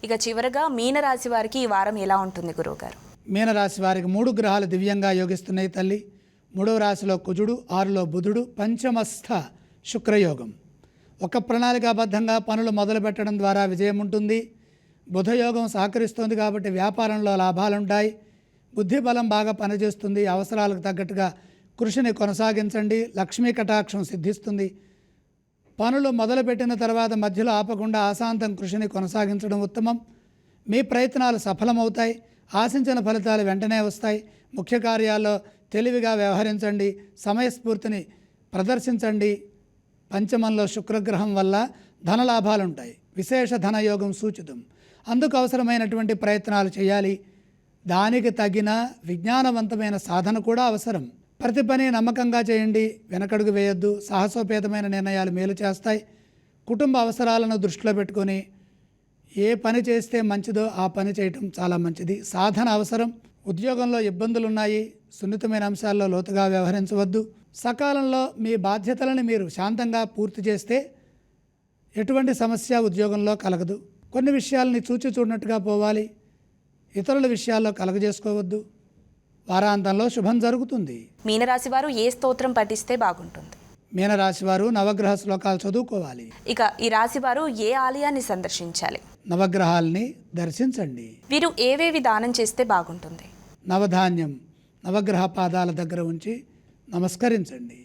ఇక చివరగా మీనరాశి వారికి ఈ వారం ఎలా ఉంటుంది గురువుగారు? మీనరాశి వారికి 3 గ్రహాలు దివ్యంగా యోగిస్తున్నాయి తల్లి. 3వ రాశిలో కుజుడు, 6లో బుధుడు, పంచమస్థ శుక్రయోగం. ఒక ప్రణాళికాబద్ధంగా పనులు మొదలు పెట్టడం ద్వారా విజయం ఉంటుంది. బుధయోగం సహకరిస్తుంది కాబట్టి వ్యాపారంలో లాభాలుంటాయి. బుద్ధి బలం బాగా పనిచేస్తుంది. అవసరాలకు తగ్గట్టుగా కృషిని కొనసాగించండి. లక్ష్మీ కటాక్షం సిద్ధిస్తుంది. పనులు మొదలుపెట్టిన తర్వాత మధ్యలో ఆపకుండా ఆశాంతం కృషిని కొనసాగించడం ఉత్తమం. మీ ప్రయత్నాలు సఫలమవుతాయి. ఆశించిన ఫలితాలు వెంటనే వస్తాయి. ముఖ్య కార్యాల్లో తెలివిగా వ్యవహరించండి. సమయస్ఫూర్తిని ప్రదర్శించండి. పంచమంలో శుక్రగ్రహం వల్ల ధనలాభాలుంటాయి. విశేష ధనయోగం సూచితం. అందుకు అవసరమైనటువంటి ప్రయత్నాలు చేయాలి. దానికి తగిన విజ్ఞానవంతమైన సాధన కూడా అవసరం. ప్రతి పని నమ్మకంగా చేయండి. వెనకడుగు వేయొద్దు. సాహసోపేతమైన నిర్ణయాలు మేలు చేస్తాయి. కుటుంబ అవసరాలను దృష్టిలో పెట్టుకొని ఏ పని చేస్తే మంచిదో ఆ పని చేయటం చాలా మంచిది. సాధన అవసరం. ఉద్యోగంలో ఇబ్బందులున్నాయి. సున్నితమైన అంశాల్లో లోతుగా వ్యవహరించవద్దు. సకాలంలో మీ బాధ్యతలను మీరు శాంతంగా పూర్తి చేస్తే ఎటువంటి సమస్య ఉద్యోగంలో కలగదు. కొన్ని విషయాలని చూచి చూడనట్టుగా పోవాలి. ఇతరుల విషయాల్లో కలగజేసుకోవద్దు. వారాంతంలో శుభం జరుగుతుంది. మీనరాశి వారు ఏ స్తోత్రం పఠిస్తే బాగుంటుంది? మీనరాశి వారు నవగ్రహ శ్లోకాలు చదువుకోవాలి. ఇక ఈ రాశి వారు ఏ ఆలయాన్ని సందర్శించాలి? నవగ్రహాల్ని దర్శించండి. వీరు ఏవేవి దానం చేస్తే బాగుంటుంది? నవధాన్యం నవగ్రహ పాదాల దగ్గర ఉంచి నమస్కరించండి.